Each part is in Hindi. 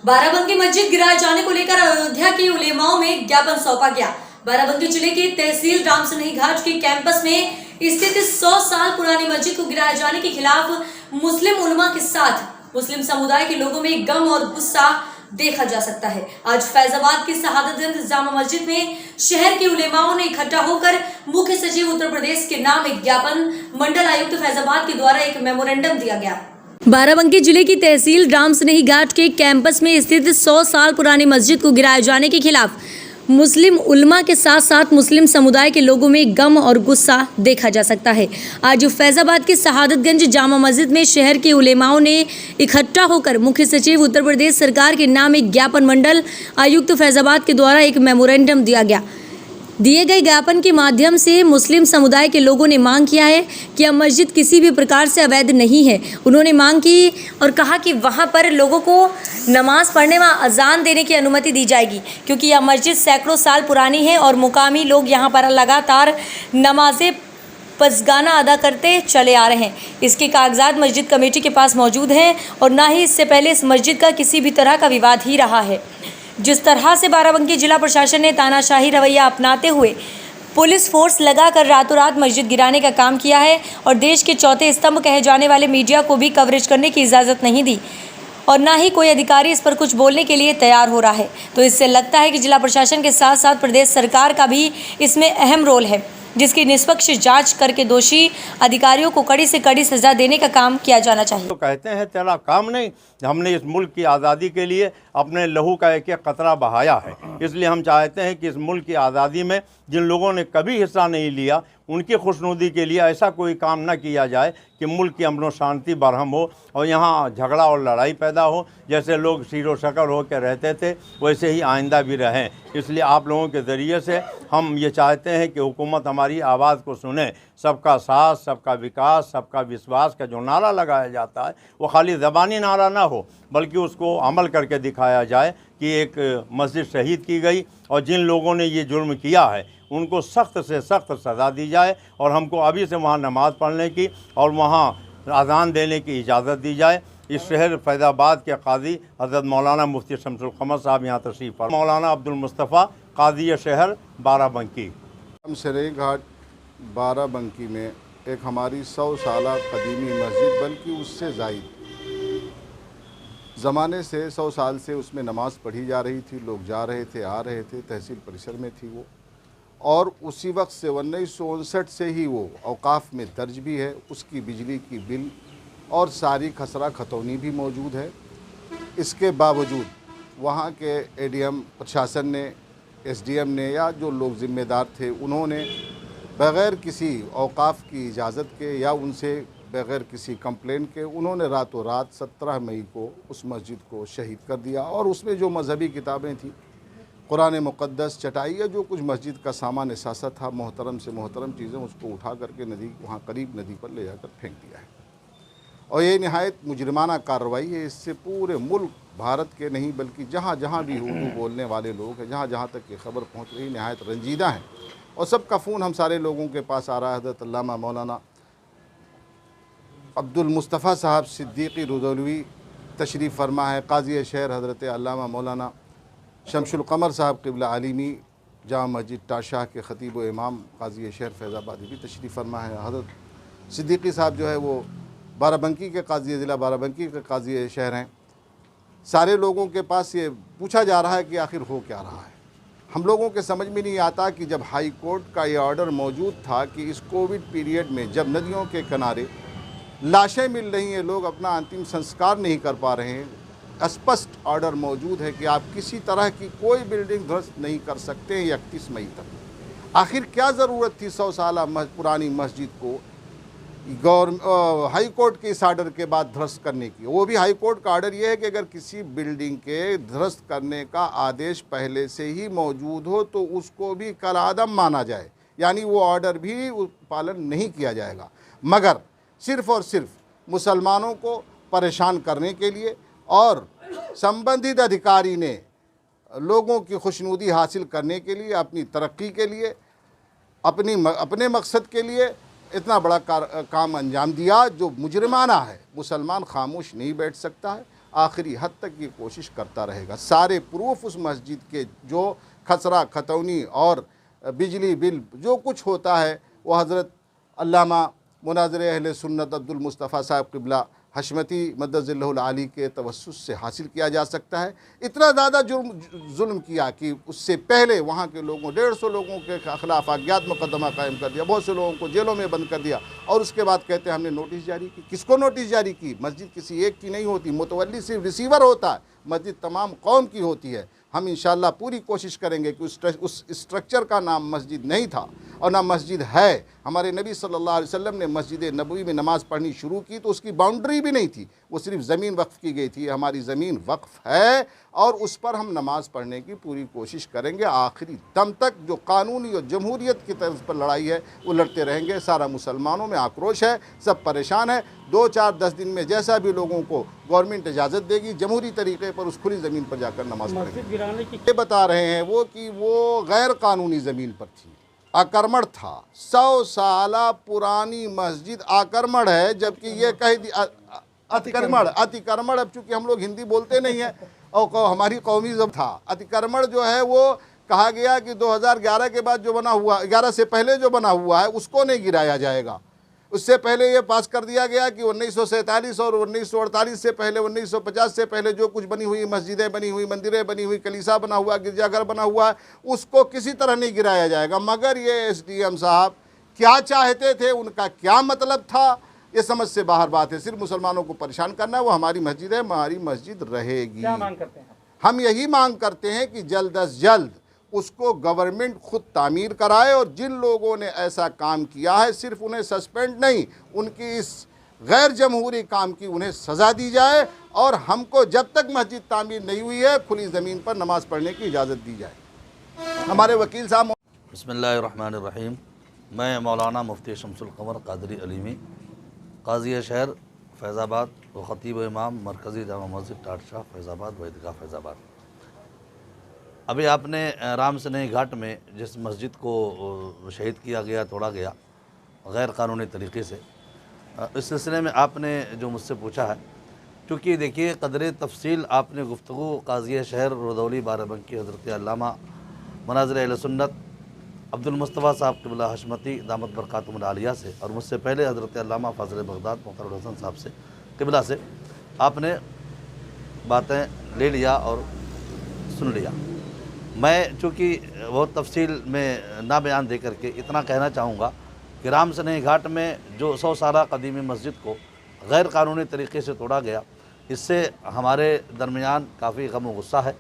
बाराबंकी मस्जिद गिराए जाने को लेकर अयोध्या के उलेमाओं में ज्ञापन सौंपा गया। बाराबंकी जिले के तहसील रामसनेही घाट के कैंपस में स्थित 100 साल पुरानी मस्जिद को गिराए जाने के खिलाफ मुस्लिम उलमा के साथ मुस्लिम समुदाय के लोगों में गम और गुस्सा देखा जा सकता है। आज फैजाबाद की शहादतगंज जामा मस्जिद में शहर के उलेमाओं ने इकट्ठा होकर मुख्य सचिव उत्तर प्रदेश के नाम एक ज्ञापन मंडल आयुक्त फैजाबाद के द्वारा एक मेमोरेंडम दिया गया। बाराबंकी जिले की तहसील रामसनेही घाट के कैंपस में स्थित 100 साल पुरानी मस्जिद को गिराए जाने के खिलाफ मुस्लिम उलमा के साथ साथ मुस्लिम समुदाय के लोगों में गम और गुस्सा देखा जा सकता है। आज फैजाबाद के शहादतगंज जामा मस्जिद में शहर के उलेमाओं ने इकट्ठा होकर मुख्य सचिव उत्तर प्रदेश सरकार के नाम एक ज्ञापन मंडल आयुक्त फैजाबाद के द्वारा एक मेमोरेंडम दिया गया। दिए गए ज्ञापन के माध्यम से मुस्लिम समुदाय के लोगों ने मांग किया है कि यह मस्जिद किसी भी प्रकार से अवैध नहीं है। उन्होंने मांग की और कहा कि वहां पर लोगों को नमाज पढ़ने व अजान देने की अनुमति दी जाएगी, क्योंकि यह मस्जिद सैकड़ों साल पुरानी है और मुकामी लोग यहां पर लगातार नमाजें पसगाना अदा करते चले आ रहे हैं। इसके कागजात मस्जिद कमेटी के पास मौजूद हैं और ना ही इससे पहले इस मस्जिद का किसी भी तरह का विवाद ही रहा है। जिस तरह से बाराबंकी जिला प्रशासन ने तानाशाही रवैया अपनाते हुए पुलिस फोर्स लगाकर रातों रात मस्जिद गिराने का काम किया है और देश के चौथे स्तंभ कहे जाने वाले मीडिया को भी कवरेज करने की इजाज़त नहीं दी और ना ही कोई अधिकारी इस पर कुछ बोलने के लिए तैयार हो रहा है, तो इससे लगता है कि जिला प्रशासन के साथ साथ प्रदेश सरकार का भी इसमें अहम रोल है, जिसकी निष्पक्ष जांच करके दोषी अधिकारियों को कड़ी से कड़ी सजा देने का काम किया जाना चाहिए। तो कहते हैं तेरा काम नहीं, हमने इस मुल्क की आज़ादी के लिए अपने लहू का एक एक कतरा बहाया है। इसलिए हम चाहते हैं कि इस मुल्क की आज़ादी में जिन लोगों ने कभी हिस्सा नहीं लिया उनकी खुशनुदी के लिए ऐसा कोई काम न किया जाए कि मुल्क की अमन शांति बरहम हो और यहाँ झगड़ा और लड़ाई पैदा हो। जैसे लोग शीरो शक्ल होकर रहते थे वैसे ही आइंदा भी रहें। इसलिए आप लोगों के ज़रिए से हम ये चाहते हैं कि हुकूमत हमारी आवाज़ को सुने। सबका साथ, सबका विकास, सबका विश्वास का जो नारा लगाया जाता है वो खाली ज़बानी नारा ना हो, बल्कि उसको अमल करके दिखाया जाए कि एक मस्जिद शहीद की गई और जिन लोगों ने ये जुर्म किया है उनको सख्त से सख्त सज़ा दी जाए और हमको अभी से वहाँ नमाज़ पढ़ने की और वहाँ अज़ान देने की इजाज़त दी जाए। इस शहर फैज़ाबाद के काजी हज़रत मौलाना मुफ्ती शमसुल क़मर साहब यहाँ तशरीफ़ फरमा। मौलाना अब्दुल मुस्तफ़ा काजी शहर बाराबंकी। रामसनेही घाट बाराबंकी में एक हमारी 100 साला कदीमी मस्जिद, बल्कि उससे ज़ायद ज़माने से 100 साल से उसमें नमाज़ पढ़ी जा रही थी, लोग जा रहे थे, आ रहे थे, तहसील परिसर में थी वो, और उसी वक्त से 1959 से ही वो औकाफ़ में दर्ज भी है। उसकी बिजली की बिल और सारी खसरा खतौनी भी मौजूद है। इसके बावजूद वहाँ के एडीएम प्रशासन ने, एसडीएम ने या जो लोग ज़िम्मेदार थे उन्होंने बग़ैर किसी औकाफ़ की इजाज़त के या उनसे बग़ैर किसी कंप्लेन के उन्होंने रातों रात 17 मई को उस मस्जिद को शहीद कर दिया। और उसमें जो मजहबी किताबें थी, कुरान मुक़द्दस, चटाई या जो कुछ मस्जिद का सामान एसासा था, मोहतरम से मोहतरम चीज़ें, उसको उठा करके नदी, वहाँ करीब नदी पर ले जाकर फेंक दिया है। और ये नहायत मुजरिमाना कार्रवाई है। इससे पूरे मुल्क, भारत के नहीं बल्कि जहाँ जहाँ भी उर्दू बोलने वाले लोग हैं, जहाँ जहाँ तक ये ख़बर पहुँच रही, नहायत रंजीदा है। और सबका फ़ोन हम सारे लोगों के पास आ रहा है। हज़रत अल्लामा मौलाना अब्दुल मुस्तफ़ा साहब सिद्दीक़ी रुदौलवी तशरीफ़ फरमा है। काज़ी शहर हज़रत अल्लामा मौलाना शमसुल क़मर साहब क़िबला आलिमी जामा मस्जिद टाशाह के ख़तीब व इमाम काज़ी शहर फैज़ाबादी भी तशरीफ़ फरमा है। हज़रत सिद्दीक़ी साहब जो है वो बाराबंकी के काज़ी ज़िला बाराबंकी के काज़ी शहर हैं। सारे लोगों के पास ये पूछा जा रहा है कि आखिर हो क्या रहा है। हम लोगों के समझ में नहीं आता कि जब हाई कोर्ट का ये ऑर्डर मौजूद था कि इस कोविड पीरियड में जब नदियों के किनारे लाशें मिल रही हैं, लोग अपना अंतिम संस्कार नहीं कर पा रहे हैं, स्पष्ट ऑर्डर मौजूद है कि आप किसी तरह की कोई बिल्डिंग ध्वस्त नहीं कर सकते हैं 31 मई तक। आखिर क्या ज़रूरत थी 100 साल पुरानी मस्जिद को हाई कोर्ट के इस आर्डर के बाद ध्वस्त करने की? वो भी हाई कोर्ट का आर्डर ये है कि अगर किसी बिल्डिंग के ध्वस्त करने का आदेश पहले से ही मौजूद हो तो उसको भी कलआदम माना जाए, यानी वो ऑर्डर भी पालन नहीं किया जाएगा। मगर सिर्फ़ और सिर्फ मुसलमानों को परेशान करने के लिए और संबंधित अधिकारी ने लोगों की खुशनुदी हासिल करने के लिए, अपनी तरक्की के लिए, अपने मकसद के लिए इतना बड़ा काम अंजाम दिया जो मुजरिमाना है। मुसलमान खामोश नहीं बैठ सकता है। आखिरी हद तक ये कोशिश करता रहेगा। सारे प्रूफ उस मस्जिद के जो खसरा खतौनी और बिजली बिल जो कुछ होता है वो हज़रत अल्लामा मुनाज़िर अहले सुन्नत अब्दुल मुस्तफ़ा साहब क़िबला हशमती मद्दज़िल्लहुल आली के तवस्सुस से हासिल किया जा सकता है। इतना ज़्यादा जुल्म किया कि उससे पहले वहाँ के लोगों 150 लोगों के ख़िलाफ़ अज्ञात मुकदमा कायम कर दिया, बहुत से लोगों को जेलों में बंद कर दिया और उसके बाद कहते हैं हमने नोटिस जारी की। किसको नोटिस जारी की? मस्जिद किसी एक की नहीं होती, मुतवल्ली सिर्फ रिसीवर होता है, मस्जिद तमाम कौम की होती है। हम इंशाअल्लाह पूरी कोशिश करेंगे कि उस स्ट्रक्चर का नाम मस्जिद नहीं था और ना मस्जिद है। हमारे नबी सल्लल्लाहु अलैहि वसल्लम ने मस्जिद नबवी में नमाज़ पढ़नी शुरू की तो उसकी बाउंड्री भी नहीं थी, वो सिर्फ ज़मीन वक्फ़ की गई थी। हमारी ज़मीन वक्फ़ है और उस पर हम नमाज़ पढ़ने की पूरी कोशिश करेंगे आखिरी दम तक। जो कानूनी और जमहूरियत की तर्ज पर लड़ाई है वो लड़ते रहेंगे। सारा मुसलमानों में आक्रोश है, सब परेशान है। 2-4-10 दिन में जैसा भी लोगों को गवर्नमेंट इजाज़त देगी जमहूरी तरीके पर उस खुली ज़मीन पर जाकर नमाज़ पढ़ेंगे। ये बता रहे हैं वो कि वो गैर कानूनी ज़मीन पर थी, आक्रमण था। 100 साला पुरानी मस्जिद आक्रमण है, जबकि ये कह दी अतिक्रमण। अब चूँकि हम लोग हिंदी बोलते नहीं हैं और हमारी कौमी जब था, अतिक्रमण जो है वो कहा गया कि 2011 के बाद जो बना हुआ, 11 से पहले जो बना हुआ है उसको नहीं गिराया जाएगा। उससे पहले ये पास कर दिया गया कि 1947 और 1948 से पहले, 1950 से पहले जो कुछ बनी हुई मस्जिदें बनी हुई, मंदिरें बनी हुई, कलीसा बना हुआ, गिरजाघर बना हुआ है, उसको किसी तरह नहीं गिराया जाएगा। मगर ये एसडीएम साहब क्या चाहते थे, उनका क्या मतलब था, ये समझ से बाहर बात है। सिर्फ मुसलमानों को परेशान करना है। वो हमारी मस्जिद है, हमारी मस्जिद रहेगी। क्या मांग करते हैं? हम यही मांग करते हैं कि जल्द अज जल्द उसको गवर्नमेंट खुद तामीर कराए और जिन लोगों ने ऐसा काम किया है सिर्फ उन्हें सस्पेंड नहीं, उनकी इस गैर जमहूरी काम की उन्हें सज़ा दी जाए और हमको जब तक मस्जिद तामीर नहीं हुई है खुली ज़मीन पर नमाज़ पढ़ने की इजाज़त दी जाए। हमारे वकील साहब। बिस्मिल्लाहिर्रहमानिर्रहीम। मैं मौलाना मुफ्ती शमसुल कमर कादरी अलीमी, काज़ी शहर फैज़ाबाद व ख़तीब इमाम मरकज़ी जामा मस्जिद टाटशाह फैज़ाबाद व ईदगाह फैज़ाबाद। अभी आपने राम सनेही घाट में जिस मस्जिद को शहीद किया गया, तोड़ा गया गैर कानूनी तरीक़े से, इस सिलसिले में आपने जो मुझसे पूछा है, क्योंकि देखिए कदर तफसील आपने गुफ्तगू काज़ी शहर रदौली बाराबंकी हज़रत अल्लामा मुनाज़िर अहले सुन्नत अब्दुल मुस्तफ़ा साहब क़िबला हशमती दामत बरकातुहुल आलिया से और मुझसे पहले हज़रत अल्लामा फ़ाज़िल बगदाद मुक़र्रर हसन साहब से क़िबला से आपने बातें ले लिया और सुन लिया। मैं चूँकि बहुत तफसील में ना बयान दे करके इतना कहना चाहूँगा कि राम सनेही घाट में जो 100 साला कदीमी मस्जिद को गैर कानूनी तरीक़े से तोड़ा गया, इससे हमारे दरमियान काफ़ी गम व गुस्सा है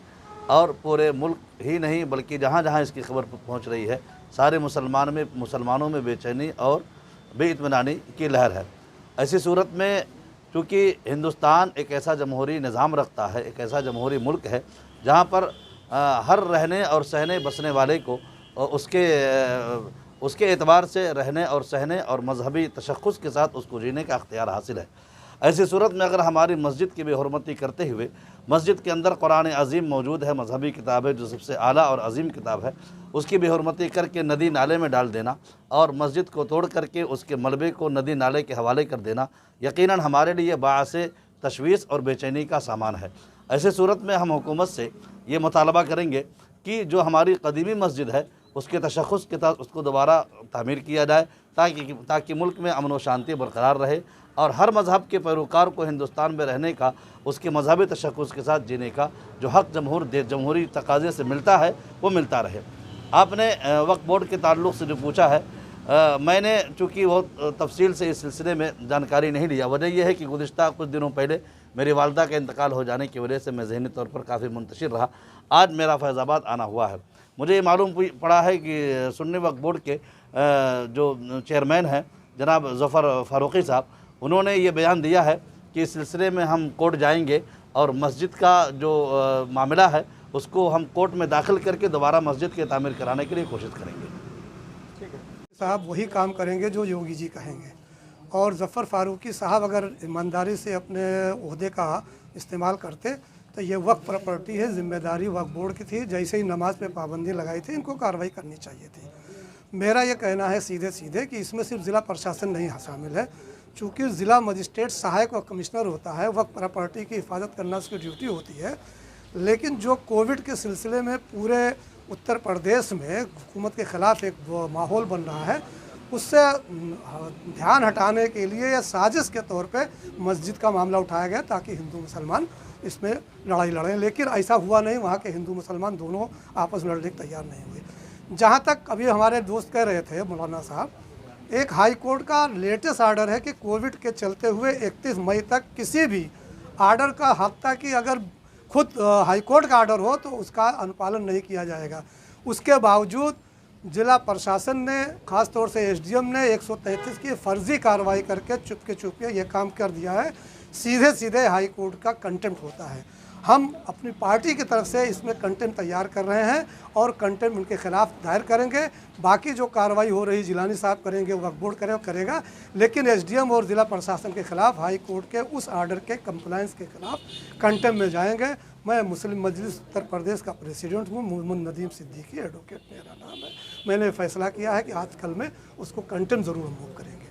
और पूरे मुल्क ही नहीं बल्कि जहाँ जहाँ इसकी खबर पहुँच रही है सारे मुसलमानों में बेचैनी और बेइत्मीनानी की लहर है। ऐसी सूरत में चूँकि हिंदुस्तान एक ऐसा जमहूरी निज़ाम रखता है, एक ऐसा जमहूरी मुल्क है जहाँ पर हर रहने और सहने बसने वाले को उसके एतबार से रहने और सहने और मजहबी तशख़्ख़ुस के साथ उसको जीने का अख्तियार हासिल है। ऐसी सूरत में अगर हमारी मस्जिद की बेहुरमती करते हुए मस्जिद के अंदर कुरान अज़ीम मौजूद है, मजहबी किताब है जो सबसे आला और अज़ीम किताब है, उसकी बेहुरमती करके नदी नाले में डाल देना और मस्जिद को तोड़ करके उसके मलबे को नदी नाले के हवाले कर देना यकीनन हमारे लिए बाअसे तशवीश और बेचैनी का सामान है। ऐसे सूरत में हम हुकूमत से ये मुतालबा करेंगे कि जो हमारी कदीमी मस्जिद है उसके तशख़्ख़ुस के साथ उसको दोबारा तामीर किया जाए ताकि मुल्क में अमन व शांति बरकरार रहे और हर मज़हब के पैरोकार को हिंदुस्तान में रहने का, उसके मजहबी तशख़्ख़ुस के साथ जीने का जो हक़ जमहूरी तकाज़े से मिलता है वो मिलता रहे। आपने वक्फ़ बोर्ड के ताल्लुक़ से जो पूछा है, मैंने चूँकि बहुत तफसील से इस सिलसिले में जानकारी नहीं लिया। वजह यह है कि गुज़िश्ता कुछ दिनों पहले मेरी वालदा का इंतकाल हो जाने की वजह से मैं ज़हनी तौर पर काफ़ी मुंतशिर रहा। आज मेरा फैज़ाबाद आना हुआ है। मुझे ये मालूम पड़ा है कि सुन्नी वक्फ़ बोर्ड के जो चेयरमैन हैं जनाब ज़फ़र फ़ारूक़ी साहब, उन्होंने ये बयान दिया है कि इस सिलसिले में हम कोर्ट जाएंगे और मस्जिद का जो मामला है उसको हम कोर्ट में दाखिल करके दोबारा मस्जिद के तामीर कराने के लिए कोशिश करेंगे। ठीक है साहब, वही काम करेंगे जो योगी जी कहेंगे और ज़फ़र फ़ारूक़ी साहब अगर ईमानदारी से अपने ओहदे का इस्तेमाल करते तो ये वक्फ प्रॉपर्टी है, ज़िम्मेदारी वक्फ बोर्ड की थी। जैसे ही नमाज पे पाबंदी लगाई थी इनको कार्रवाई करनी चाहिए थी। मेरा ये कहना है सीधे सीधे कि इसमें सिर्फ ज़िला प्रशासन नहीं शामिल है, चूँकि ज़िला मजिस्ट्रेट सहायक व कमिश्नर होता है, वक्त प्रॉपर्टी की हिफाजत करना उसकी ड्यूटी होती है। लेकिन जो कोविड के सिलसिले में पूरे उत्तर प्रदेश में हुकूमत के ख़िलाफ़ एक माहौल बन रहा है, उससे ध्यान हटाने के लिए या साजिश के तौर पे मस्जिद का मामला उठाया गया ताकि हिंदू मुसलमान इसमें लड़ाई लड़ें। लेकिन ऐसा हुआ नहीं, वहाँ के हिंदू मुसलमान दोनों आपस में लड़ने को तैयार नहीं हुए। जहाँ तक अभी हमारे दोस्त कह रहे थे मौलाना साहब, एक हाई कोर्ट का लेटेस्ट आर्डर है कि कोविड के चलते हुए 31 मई तक किसी भी आर्डर का हफ्ता की अगर खुद हाई कोर्ट का आर्डर हो तो उसका अनुपालन नहीं किया जाएगा। उसके बावजूद जिला प्रशासन ने, ख़ास तौर से एसडीएम ने 133 की फर्जी कार्रवाई करके चुपके ये काम कर दिया है। सीधे सीधे हाई कोर्ट का कंटेम्प्ट होता है। हम अपनी पार्टी की तरफ से इसमें कंटेम्प्ट तैयार कर रहे हैं और कंटेम्प्ट उनके खिलाफ दायर करेंगे। बाकी जो कार्रवाई हो रही जिलानी साहब करेंगे, वक्फ बोर्ड करेगा, लेकिन एसडीएम और ज़िला प्रशासन के खिलाफ हाई कोर्ट के उस आर्डर के कंप्लायंस के खिलाफ कंटेम्प्ट में जाएंगे। मैं मुस्लिम मजलिस उत्तर प्रदेश का प्रेसिडेंट हूँ, मोहम्मद नदीम सिद्दीकी एडवोकेट मेरा नाम है। मैंने फैसला किया है कि आज कल में उसको कंटेम्प्ट ज़रूर मूव करेंगे।